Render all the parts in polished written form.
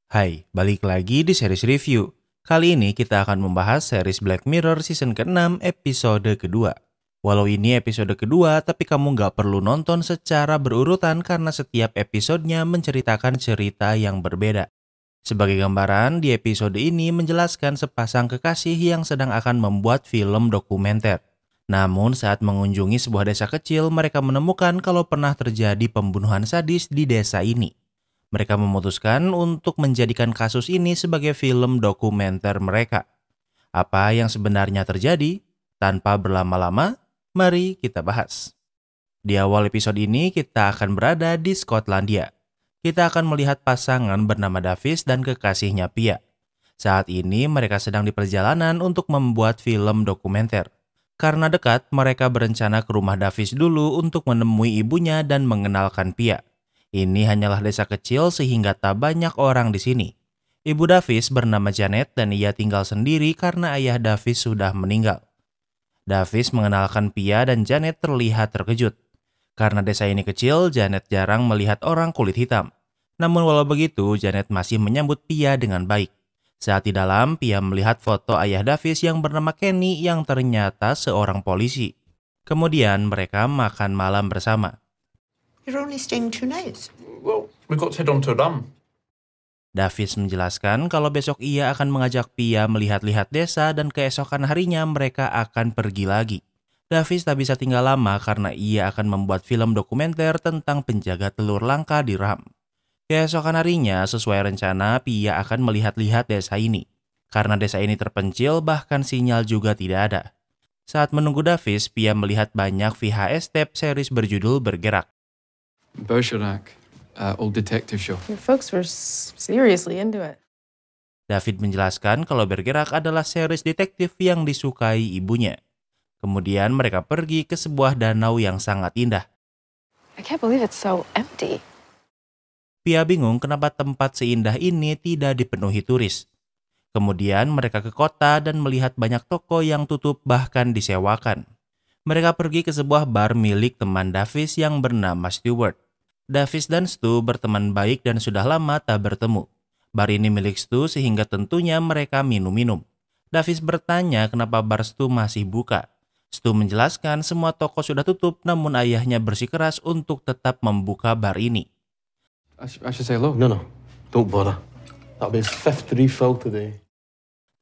Hai, balik lagi di series review. Kali ini kita akan membahas series Black Mirror season ke-6 episode kedua. Walau ini episode kedua, tapi kamu nggak perlu nonton secara berurutan karena setiap episodenya menceritakan cerita yang berbeda. Sebagai gambaran, di episode ini menjelaskan sepasang kekasih yang sedang akan membuat film dokumenter. Namun saat mengunjungi sebuah desa kecil, mereka menemukan kalau pernah terjadi pembunuhan sadis di desa ini. Mereka memutuskan untuk menjadikan kasus ini sebagai film dokumenter mereka. Apa yang sebenarnya terjadi? Tanpa berlama-lama, mari kita bahas. Di awal episode ini kita akan berada di Skotlandia. Kita akan melihat pasangan bernama Davis dan kekasihnya Pia. Saat ini mereka sedang di perjalanan untuk membuat film dokumenter. Karena dekat, mereka berencana ke rumah Davis dulu untuk menemui ibunya dan mengenalkan Pia. Ini hanyalah desa kecil sehingga tak banyak orang di sini. Ibu Davis bernama Janet dan ia tinggal sendiri karena ayah Davis sudah meninggal. Davis mengenalkan Pia dan Janet terlihat terkejut. Karena desa ini kecil, Janet jarang melihat orang kulit hitam. Namun walau begitu, Janet masih menyambut Pia dengan baik. Saat di dalam, Pia melihat foto ayah Davis yang bernama Kenny yang ternyata seorang polisi. Kemudian mereka makan malam bersama. You're only staying 2 nights. Well, we've got to head on to a run. Davis menjelaskan kalau besok ia akan mengajak Pia melihat-lihat desa dan keesokan harinya mereka akan pergi lagi. Davis tak bisa tinggal lama karena ia akan membuat film dokumenter tentang penjaga telur langka di Ram. Keesokan harinya, sesuai rencana, Pia akan melihat-lihat desa ini. Karena desa ini terpencil, bahkan sinyal juga tidak ada. Saat menunggu Davis, Pia melihat banyak VHS tape series berjudul Bergerak. Bergerac, old detective show. Your folks were seriously into it. David menjelaskan kalau Bergerak adalah series detektif yang disukai ibunya. Kemudian mereka pergi ke sebuah danau yang sangat indah. I can't believe it's so empty. Pia bingung kenapa tempat seindah ini tidak dipenuhi turis. Kemudian mereka ke kota dan melihat banyak toko yang tutup bahkan disewakan. Mereka pergi ke sebuah bar milik teman Davis yang bernama Stewart. Davis dan Stu berteman baik dan sudah lama tak bertemu. Bar ini milik Stu sehingga tentunya mereka minum-minum. Davis bertanya kenapa bar Stu masih buka. Stu menjelaskan semua toko sudah tutup namun ayahnya bersikeras untuk tetap membuka bar ini. I should say hello. No, don't bother. That'll be his 5th refill today.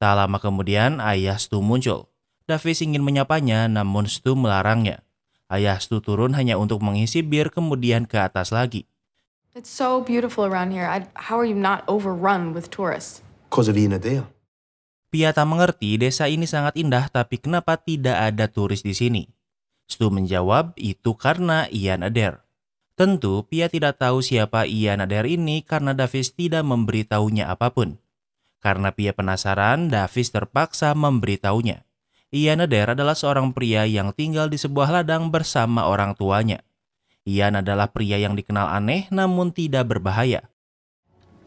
Tak lama kemudian ayah Stu muncul. Davis ingin menyapanya namun Stu melarangnya. Ayah Stu turun hanya untuk mengisi bir kemudian ke atas lagi. It's so beautiful around here. How are you not overrun with tourists? Because of Ian Adair. Pia tak mengerti desa ini sangat indah tapi kenapa tidak ada turis di sini. Stu menjawab itu karena Ian Adair. Tentu Pia tidak tahu siapa Ian Adair ini karena Davis tidak memberitahunya apapun. Karena Pia penasaran, Davis terpaksa memberitahunya. Ian Adair adalah seorang pria yang tinggal di sebuah ladang bersama orang tuanya. Ian adalah pria yang dikenal aneh namun tidak berbahaya.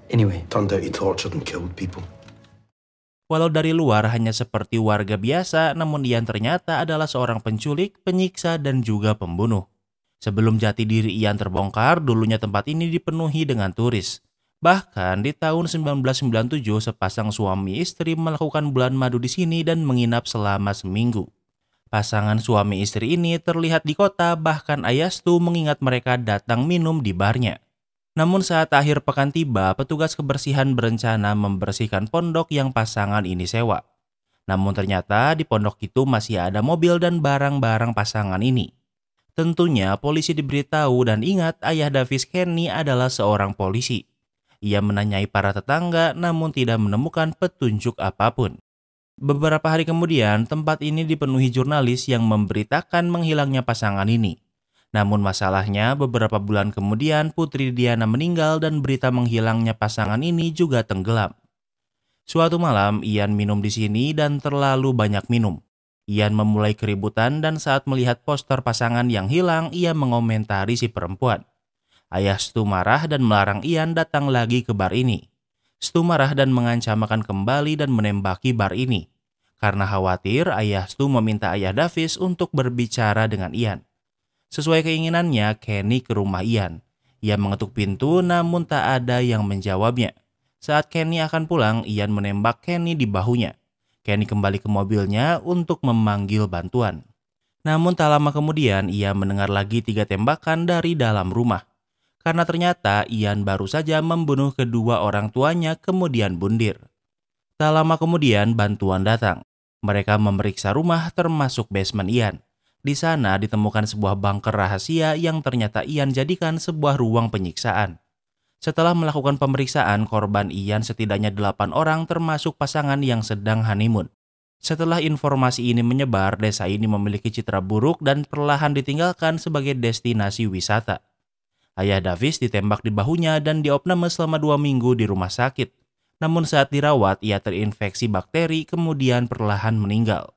Anyway, turned out he tortured and killed people. Walau dari luar hanya seperti warga biasa, namun Ian ternyata adalah seorang penculik, penyiksa, dan juga pembunuh. Sebelum jati diri Ian terbongkar, dulunya tempat ini dipenuhi dengan turis. Bahkan di tahun 1997, sepasang suami istri melakukan bulan madu di sini dan menginap selama seminggu. Pasangan suami istri ini terlihat di kota, bahkan ayah Stu mengingat mereka datang minum di barnya. Namun saat akhir pekan tiba, petugas kebersihan berencana membersihkan pondok yang pasangan ini sewa. Namun ternyata di pondok itu masih ada mobil dan barang-barang pasangan ini. Tentunya polisi diberitahu dan ingat ayah Davis Kenny adalah seorang polisi. Ia menanyai para tetangga namun tidak menemukan petunjuk apapun. Beberapa hari kemudian, tempat ini dipenuhi jurnalis yang memberitakan menghilangnya pasangan ini. Namun masalahnya, beberapa bulan kemudian Putri Diana meninggal dan berita menghilangnya pasangan ini juga tenggelam. Suatu malam, Ian minum di sini dan terlalu banyak minum. Ian memulai keributan dan saat melihat poster pasangan yang hilang, ia mengomentari si perempuan. Ayah Stu marah dan melarang Ian datang lagi ke bar ini. Stu marah dan mengancam akan kembali dan menembaki bar ini. Karena khawatir, ayah Stu meminta ayah Davis untuk berbicara dengan Ian. Sesuai keinginannya, Kenny ke rumah Ian. Ia mengetuk pintu namun tak ada yang menjawabnya. Saat Kenny akan pulang, Ian menembak Kenny di bahunya. Kenny kembali ke mobilnya untuk memanggil bantuan. Namun tak lama kemudian ia mendengar lagi 3 tembakan dari dalam rumah. Karena ternyata Ian baru saja membunuh kedua orang tuanya kemudian bundir. Tak lama kemudian bantuan datang. Mereka memeriksa rumah termasuk basement Ian. Di sana ditemukan sebuah bunker rahasia yang ternyata Ian jadikan sebuah ruang penyiksaan. Setelah melakukan pemeriksaan, korban Ian setidaknya 8 orang termasuk pasangan yang sedang honeymoon. Setelah informasi ini menyebar, desa ini memiliki citra buruk dan perlahan ditinggalkan sebagai destinasi wisata. Ayah Davis ditembak di bahunya dan diopname selama 2 minggu di rumah sakit. Namun saat dirawat, ia terinfeksi bakteri kemudian perlahan meninggal.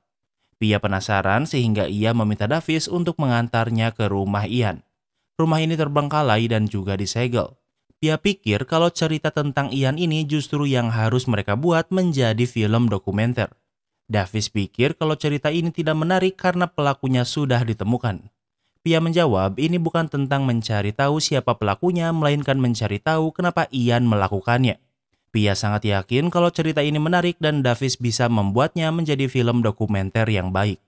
Pia penasaran sehingga ia meminta Davis untuk mengantarnya ke rumah Ian. Rumah ini terbengkalai dan juga disegel. Pia pikir kalau cerita tentang Ian ini justru yang harus mereka buat menjadi film dokumenter. Davis pikir kalau cerita ini tidak menarik karena pelakunya sudah ditemukan. Pia menjawab ini bukan tentang mencari tahu siapa pelakunya, melainkan mencari tahu kenapa Ian melakukannya. Pia sangat yakin kalau cerita ini menarik dan Davis bisa membuatnya menjadi film dokumenter yang baik.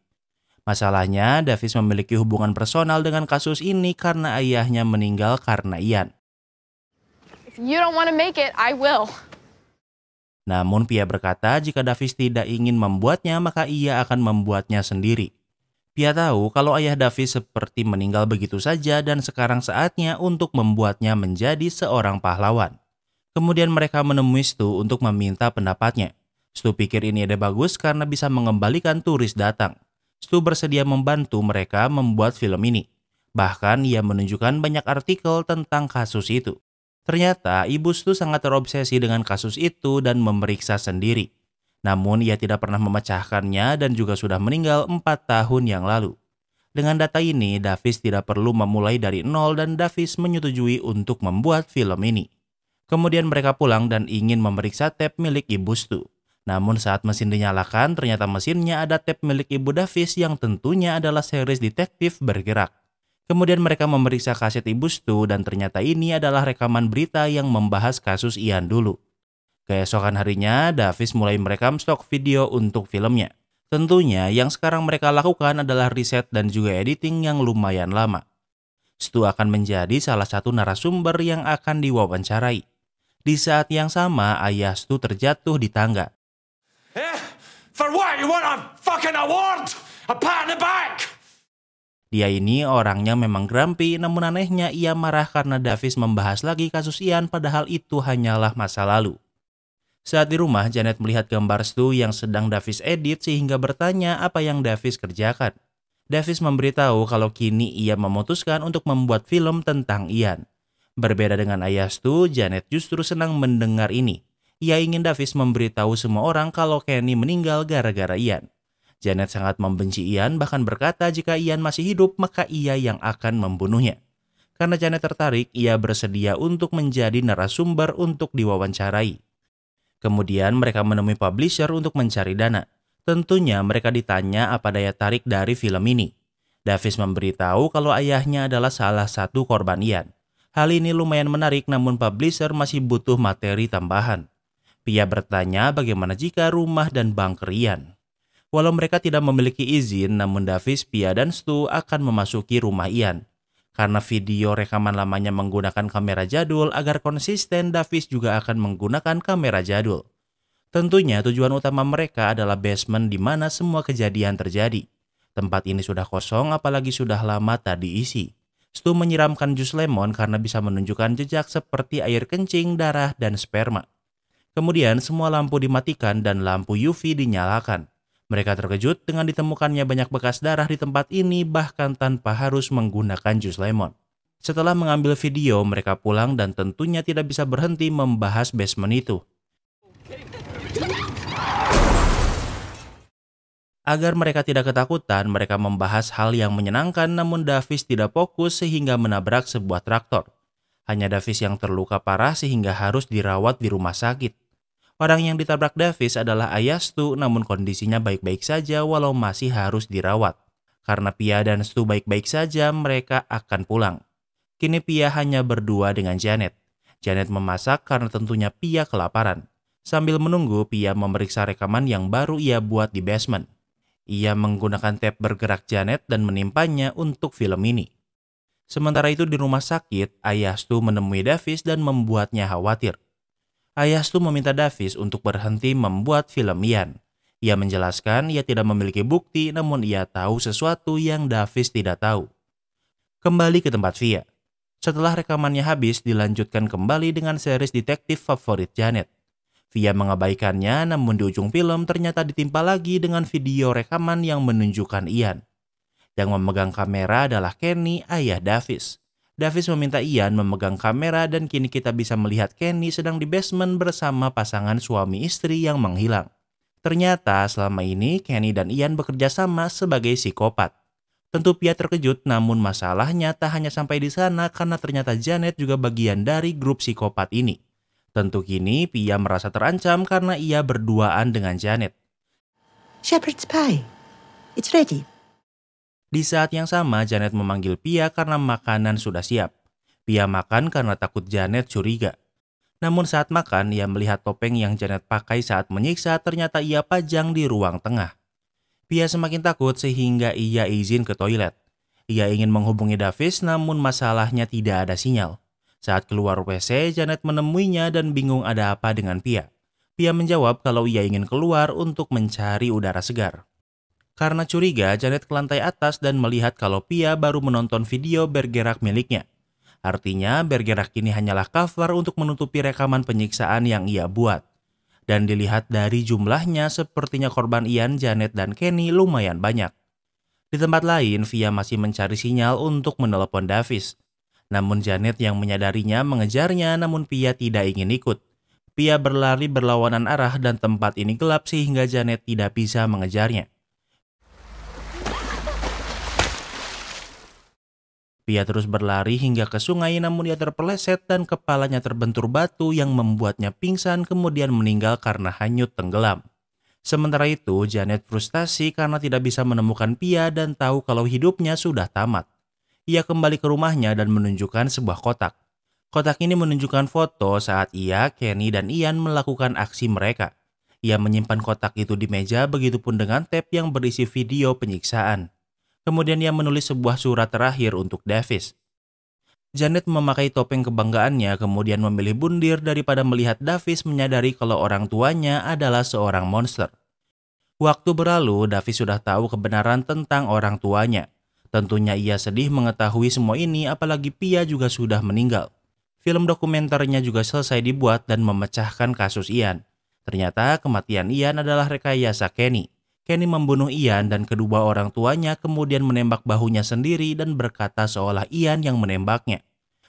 Masalahnya, Davis memiliki hubungan personal dengan kasus ini karena ayahnya meninggal karena Ian. If you don't want to make it, I will. Namun Pia berkata jika Davis tidak ingin membuatnya, maka ia akan membuatnya sendiri. Pia tahu kalau ayah Davis seperti meninggal begitu saja dan sekarang saatnya untuk membuatnya menjadi seorang pahlawan. Kemudian mereka menemui Stu untuk meminta pendapatnya. Stu pikir ini ide bagus karena bisa mengembalikan turis datang. Stu bersedia membantu mereka membuat film ini. Bahkan ia menunjukkan banyak artikel tentang kasus itu. Ternyata ibu Stu sangat terobsesi dengan kasus itu dan memeriksa sendiri. Namun ia tidak pernah memecahkannya dan juga sudah meninggal 4 tahun yang lalu. Dengan data ini, Davis tidak perlu memulai dari nol dan Davis menyetujui untuk membuat film ini. Kemudian mereka pulang dan ingin memeriksa tape milik ibu Stu. Namun saat mesin dinyalakan, ternyata mesinnya ada tape milik ibu Davis yang tentunya adalah series detektif bergerak. Kemudian mereka memeriksa kaset ibu Stu dan ternyata ini adalah rekaman berita yang membahas kasus Ian dulu. Keesokan harinya, Davis mulai merekam stok video untuk filmnya. Tentunya yang sekarang mereka lakukan adalah riset dan juga editing yang lumayan lama. Stu akan menjadi salah satu narasumber yang akan diwawancarai. Di saat yang sama, ayah Stu terjatuh di tangga. For what? You want a fucking award? A pat on the back? Dia ini orangnya memang grumpy, namun anehnya ia marah karena Davis membahas lagi kasus Ian padahal itu hanyalah masa lalu. Saat di rumah, Janet melihat gambar Stu yang sedang Davis edit sehingga bertanya apa yang Davis kerjakan. Davis memberitahu kalau kini ia memutuskan untuk membuat film tentang Ian. Berbeda dengan ayah Stu, Janet justru senang mendengar ini. Ia ingin Davis memberitahu semua orang kalau Kenny meninggal gara-gara Ian. Janet sangat membenci Ian, bahkan berkata jika Ian masih hidup maka ia yang akan membunuhnya. Karena Janet tertarik, ia bersedia untuk menjadi narasumber untuk diwawancarai. Kemudian mereka menemui publisher untuk mencari dana. Tentunya mereka ditanya apa daya tarik dari film ini. Davis memberitahu kalau ayahnya adalah salah satu korban Ian. Hal ini lumayan menarik namun publisher masih butuh materi tambahan. Pia bertanya bagaimana jika rumah dan bunker Ian. Walau mereka tidak memiliki izin, namun Davis, Pia, dan Stu akan memasuki rumah Ian. Karena video rekaman lamanya menggunakan kamera jadul, agar konsisten Davis juga akan menggunakan kamera jadul. Tentunya tujuan utama mereka adalah basement di mana semua kejadian terjadi. Tempat ini sudah kosong apalagi sudah lama tak diisi. Stu menyiramkan jus lemon karena bisa menunjukkan jejak seperti air kencing, darah, dan sperma. Kemudian semua lampu dimatikan dan lampu UV dinyalakan. Mereka terkejut dengan ditemukannya banyak bekas darah di tempat ini bahkan tanpa harus menggunakan jus lemon. Setelah mengambil video, mereka pulang dan tentunya tidak bisa berhenti membahas basement itu. Agar mereka tidak ketakutan, mereka membahas hal yang menyenangkan namun Davis tidak fokus sehingga menabrak sebuah traktor. Hanya Davis yang terluka parah sehingga harus dirawat di rumah sakit. Orang yang ditabrak Davis adalah ayah Stu, namun kondisinya baik-baik saja walau masih harus dirawat. Karena Pia dan Stu baik-baik saja, mereka akan pulang. Kini Pia hanya berdua dengan Janet. Janet memasak karena tentunya Pia kelaparan. Sambil menunggu, Pia memeriksa rekaman yang baru ia buat di basement. Ia menggunakan tape bergerak Janet dan menimpanya untuk film ini. Sementara itu di rumah sakit, ayah Stu menemui Davis dan membuatnya khawatir. Ayah Stu meminta Davis untuk berhenti membuat film Ian. Ia menjelaskan ia tidak memiliki bukti, namun ia tahu sesuatu yang Davis tidak tahu. Kembali ke tempat Via. Setelah rekamannya habis, dilanjutkan kembali dengan series detektif favorit Janet. Via mengabaikannya, namun di ujung film ternyata ditimpa lagi dengan video rekaman yang menunjukkan Ian. Yang memegang kamera adalah Kenny, ayah Davis. Davis meminta Ian memegang kamera dan kini kita bisa melihat Kenny sedang di basement bersama pasangan suami istri yang menghilang. Ternyata selama ini Kenny dan Ian bekerja sama sebagai psikopat. Tentu Pia terkejut, namun masalahnya tak hanya sampai di sana karena ternyata Janet juga bagian dari grup psikopat ini. Tentu kini Pia merasa terancam karena ia berduaan dengan Janet. Shepherd's pie. It's ready. Di saat yang sama, Janet memanggil Pia karena makanan sudah siap. Pia makan karena takut Janet curiga. Namun saat makan, ia melihat topeng yang Janet pakai saat menyiksa ternyata ia pajang di ruang tengah. Pia semakin takut sehingga ia izin ke toilet. Ia ingin menghubungi Davis, namun masalahnya tidak ada sinyal. Saat keluar WC, Janet menemuinya dan bingung ada apa dengan Pia. Pia menjawab kalau ia ingin keluar untuk mencari udara segar. Karena curiga, Janet ke lantai atas dan melihat kalau Pia baru menonton video bergerak miliknya. Artinya, bergerak ini hanyalah cover untuk menutupi rekaman penyiksaan yang ia buat. Dan dilihat dari jumlahnya, sepertinya korban Ian, Janet, dan Kenny lumayan banyak. Di tempat lain, Via masih mencari sinyal untuk menelepon Davis. Namun Janet yang menyadarinya mengejarnya, namun Pia tidak ingin ikut. Pia berlari berlawanan arah dan tempat ini gelap sehingga Janet tidak bisa mengejarnya. Pia terus berlari hingga ke sungai namun ia terpeleset dan kepalanya terbentur batu yang membuatnya pingsan kemudian meninggal karena hanyut tenggelam. Sementara itu Janet frustasi karena tidak bisa menemukan Pia dan tahu kalau hidupnya sudah tamat. Ia kembali ke rumahnya dan menunjukkan sebuah kotak. Kotak ini menunjukkan foto saat ia, Kenny, dan Ian melakukan aksi mereka. Ia menyimpan kotak itu di meja begitupun dengan tape yang berisi video penyiksaan. Kemudian ia menulis sebuah surat terakhir untuk Davis. Janet memakai topeng kebanggaannya kemudian memilih bundir daripada melihat Davis menyadari kalau orang tuanya adalah seorang monster. Waktu berlalu, Davis sudah tahu kebenaran tentang orang tuanya. Tentunya ia sedih mengetahui semua ini apalagi Pia juga sudah meninggal. Film dokumenternya juga selesai dibuat dan memecahkan kasus Ian. Ternyata kematian Ian adalah rekayasa Kenny. Kenny membunuh Ian dan kedua orang tuanya kemudian menembak bahunya sendiri dan berkata seolah Ian yang menembaknya.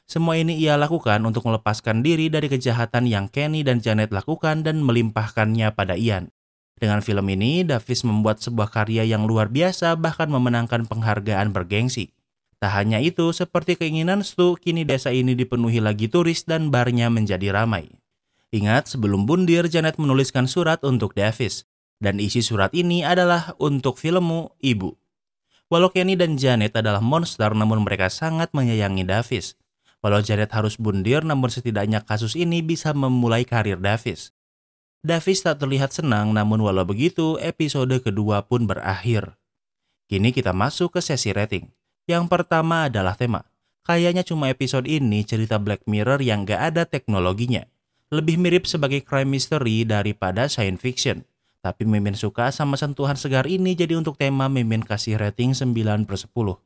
Semua ini ia lakukan untuk melepaskan diri dari kejahatan yang Kenny dan Janet lakukan dan melimpahkannya pada Ian. Dengan film ini, Davis membuat sebuah karya yang luar biasa bahkan memenangkan penghargaan bergengsi. Tak hanya itu, seperti keinginan Stu, kini desa ini dipenuhi lagi turis dan barnya menjadi ramai. Ingat, sebelum bundir, Janet menuliskan surat untuk Davis. Dan isi surat ini adalah untuk filmmu, Ibu. Walau Kenny dan Janet adalah monster, namun mereka sangat menyayangi Davis. Walau Janet harus bundir, namun setidaknya kasus ini bisa memulai karir Davis. Davis tak terlihat senang, namun walau begitu, episode kedua pun berakhir. Kini kita masuk ke sesi rating. Yang pertama adalah tema. Kayaknya cuma episode ini cerita Black Mirror yang gak ada teknologinya. Lebih mirip sebagai crime mystery daripada science fiction. Tapi Mimin suka sama sentuhan segar ini, jadi untuk tema Mimin kasih rating 9/10.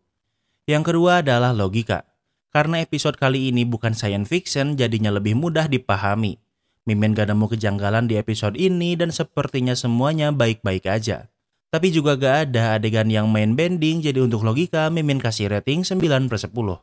Yang kedua adalah logika. Karena episode kali ini bukan science fiction, jadinya lebih mudah dipahami. Mimin gak nemu kejanggalan di episode ini dan sepertinya semuanya baik-baik aja. Tapi juga gak ada adegan yang main bending, jadi untuk logika Mimin kasih rating 9/10.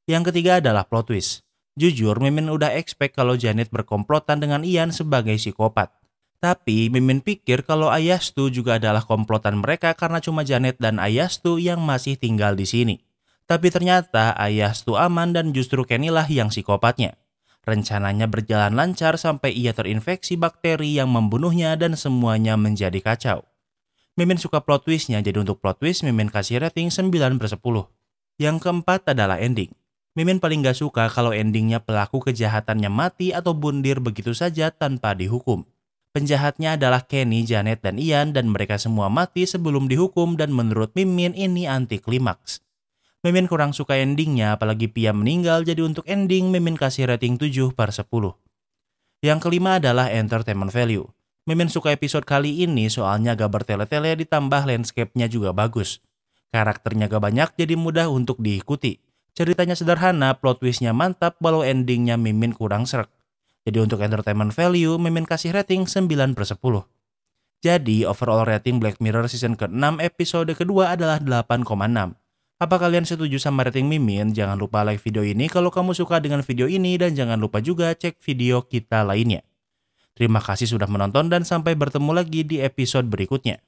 Yang ketiga adalah plot twist. Jujur Mimin udah expect kalau Janet berkomplotan dengan Ian sebagai psikopat. Tapi Mimin pikir kalau Ayah Stu juga adalah komplotan mereka karena cuma Janet dan Ayah Stu yang masih tinggal di sini. Tapi ternyata Ayah Stu aman dan justru Kenny lah yang psikopatnya. Rencananya berjalan lancar sampai ia terinfeksi bakteri yang membunuhnya dan semuanya menjadi kacau. Mimin suka plot twistnya, jadi untuk plot twist Mimin kasih rating 9/10. Yang keempat adalah ending. Mimin paling gak suka kalau endingnya pelaku kejahatannya mati atau bundir begitu saja tanpa dihukum. Penjahatnya adalah Kenny, Janet, dan Ian dan mereka semua mati sebelum dihukum dan menurut Mimin ini anti klimaks. Mimin kurang suka endingnya apalagi Pia meninggal, jadi untuk ending Mimin kasih rating 7/10. Yang kelima adalah entertainment value. Mimin suka episode kali ini soalnya gak bertele-tele ditambah landscape-nya juga bagus. Karakternya gak banyak jadi mudah untuk diikuti. Ceritanya sederhana, plot twist-nya mantap walau endingnya Mimin kurang srek. Jadi untuk entertainment value, Mimin kasih rating 9/10. Jadi overall rating Black Mirror season ke-6 episode kedua adalah 8,6. Apa kalian setuju sama rating Mimin? Jangan lupa like video ini kalau kamu suka dengan video ini dan jangan lupa juga cek video kita lainnya. Terima kasih sudah menonton dan sampai bertemu lagi di episode berikutnya.